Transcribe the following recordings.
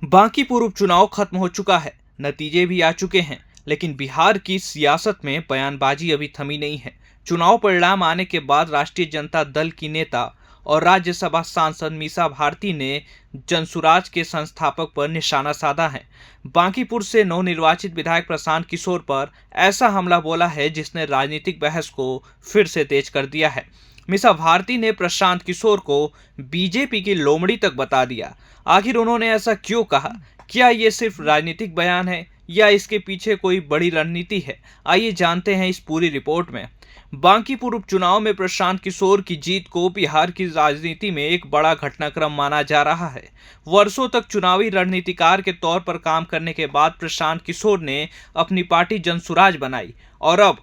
बांकीपुर उपचुनाव खत्म हो चुका है, नतीजे भी आ चुके हैं, लेकिन बिहार की सियासत में बयानबाजी अभी थमी नहीं है। चुनाव परिणाम आने के बाद राष्ट्रीय जनता दल की नेता और राज्यसभा सांसद मीसा भारती ने जनसुराज के संस्थापक पर निशाना साधा है। बांकीपुर से नवनिर्वाचित विधायक प्रशांत किशोर पर ऐसा हमला बोला है जिसने राजनीतिक बहस को फिर से तेज कर दिया है। मीसा भारती ने प्रशांत किशोर को बीजेपी की लोमड़ी तक बता दिया। आखिर उन्होंने ऐसा क्यों कहा? क्या ये सिर्फ राजनीतिक बयान है या इसके पीछे कोई बड़ी रणनीति है? आइए जानते हैं इस पूरी रिपोर्ट में। बांकीपुर उपचुनाव में प्रशांत किशोर की जीत को बिहार की राजनीति में एक बड़ा घटनाक्रम माना जा रहा है। वर्षों तक चुनावी रणनीतिकार के तौर पर काम करने के बाद प्रशांत किशोर ने अपनी पार्टी जनसुराज बनाई और अब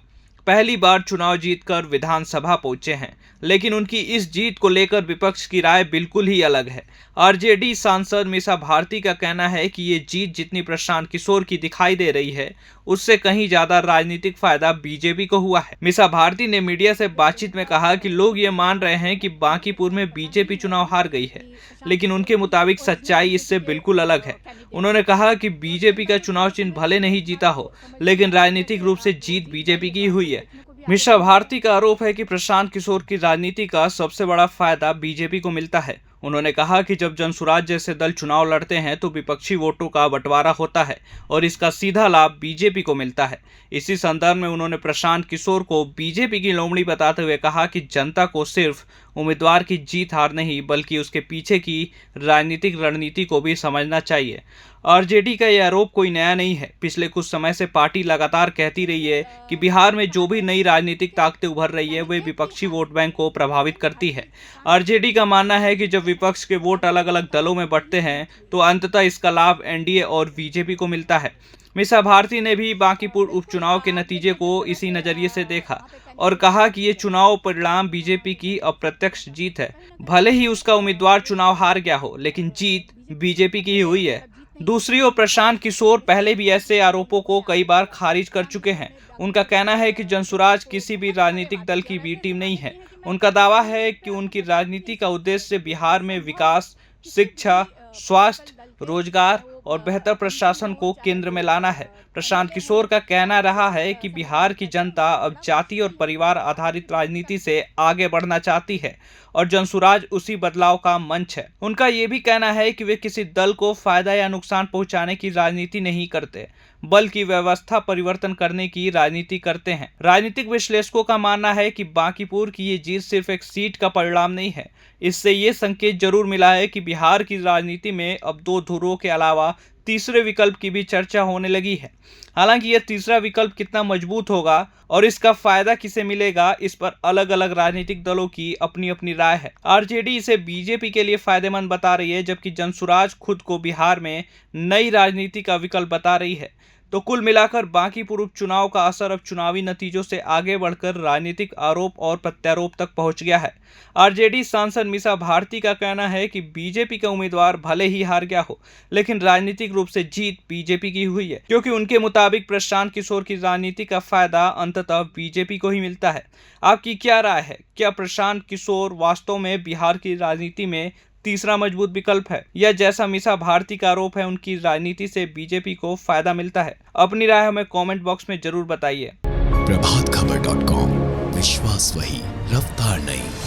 पहली बार चुनाव जीतकर विधानसभा पहुंचे हैं। लेकिन उनकी इस जीत को लेकर विपक्ष की राय बिल्कुल ही अलग है। आरजेडी सांसद मीसा भारती का कहना है कि ये जीत जितनी प्रशांत किशोर की दिखाई दे रही है, उससे कहीं ज्यादा राजनीतिक फायदा बीजेपी को हुआ है। मीसा भारती ने मीडिया से बातचीत में कहा कि लोग ये मान रहे हैं कि बांकीपुर में बीजेपी चुनाव हार गई है, लेकिन उनके मुताबिक सच्चाई इससे बिल्कुल अलग है। उन्होंने कहा कि बीजेपी का चुनाव चिन्ह भले नहीं जीता हो, लेकिन राजनीतिक रूप से जीत बीजेपी की हुई है। मीसा भारती का आरोप है कि प्रशांत किशोर की राजनीति का सबसे बड़ा फायदा बीजेपी को मिलता है। उन्होंने कहा कि जब जनसुराज जैसे दल चुनाव लड़ते हैं तो विपक्षी वोटों का बंटवारा होता है और इसका सीधा लाभ बीजेपी को मिलता है। इसी संदर्भ में उन्होंने प्रशांत किशोर को बीजेपी की लोमड़ी बताते हुए कहा कि जनता को सिर्फ उम्मीदवार की जीत हार नहीं बल्कि उसके पीछे की राजनीतिक रणनीति को भी समझना चाहिए। आरजेडी का यह आरोप कोई नया नहीं है। पिछले कुछ समय से पार्टी लगातार कहती रही है कि बिहार में जो भी नई राजनीतिक ताकतें उभर रही है वे विपक्षी वोट बैंक को प्रभावित करती है। आरजेडी का मानना है कि जब विपक्ष के वोट अलग अलग दलों में बढ़ते हैं तो अंततः इसका लाभ एनडीए और बीजेपी को मिलता है। मीसा भारती ने भी बांकीपुर उपचुनाव के नतीजे को इसी नजरिए से देखा और कहा कि ये चुनाव परिणाम बीजेपी की अप्रत्यक्ष जीत है। भले ही उसका उम्मीदवार चुनाव हार गया हो, लेकिन जीत बीजेपी की ही हुई है। दूसरी ओर प्रशांत किशोर पहले भी ऐसे आरोपों को कई बार खारिज कर चुके हैं। उनका कहना है कि जनसुराज किसी भी राजनीतिक दल की बी टीम नहीं है। उनका दावा है कि उनकी राजनीति का उद्देश्य बिहार में विकास, शिक्षा, स्वास्थ्य, रोजगार और बेहतर प्रशासन को केंद्र में लाना है। प्रशांत किशोर का कहना रहा है कि बिहार की जनता अब जाति और परिवार आधारित राजनीति से आगे बढ़ना चाहती है और जनसुराज उसी बदलाव का मंच है। उनका ये भी कहना है कि वे किसी दल को फायदा या नुकसान पहुंचाने की राजनीति नहीं करते, बल्कि व्यवस्था परिवर्तन करने की राजनीति करते हैं। राजनीतिक विश्लेषकों का मानना है कि बांकीपुर की ये जीत सिर्फ एक सीट का परिणाम नहीं है। इससे ये संकेत जरूर मिला है कि बिहार की राजनीति में अब दो धुरों के अलावा तीसरे विकल्प की भी चर्चा होने लगी है। हालांकि यह तीसरा विकल्प कितना मजबूत होगा और इसका फायदा किसे मिलेगा, इस पर अलग अलग राजनीतिक दलों की अपनी अपनी राय है। आरजेडी इसे बीजेपी के लिए फायदेमंद बता रही है, जबकि जनसुराज खुद को बिहार में नई राजनीति का विकल्प बता रही है। तो कुल मिलाकर बांकीपुर उपचुनाव का असर अब चुनावी नतीजों से आगे बढ़कर राजनीतिक आरोप और प्रत्यारोप तक पहुंच गया है। आरजेडी सांसद मीसा भारती का कहना है कि बीजेपी का उम्मीदवार भले ही हार गया हो, लेकिन राजनीतिक रूप से जीत बीजेपी की हुई है, क्योंकि उनके मुताबिक प्रशांत किशोर की राजनीति का फायदा अंततः बीजेपी को ही मिलता है। आपकी क्या राय है? क्या प्रशांत किशोर वास्तव में बिहार की राजनीति में तीसरा मजबूत विकल्प है, या जैसा मीसा भारती का आरोप है उनकी राजनीति से बीजेपी को फायदा मिलता है? अपनी राय हमें कमेंट बॉक्स में जरूर बताइए। प्रभातखबर.com, विश्वास वही, रफ्तार नहीं।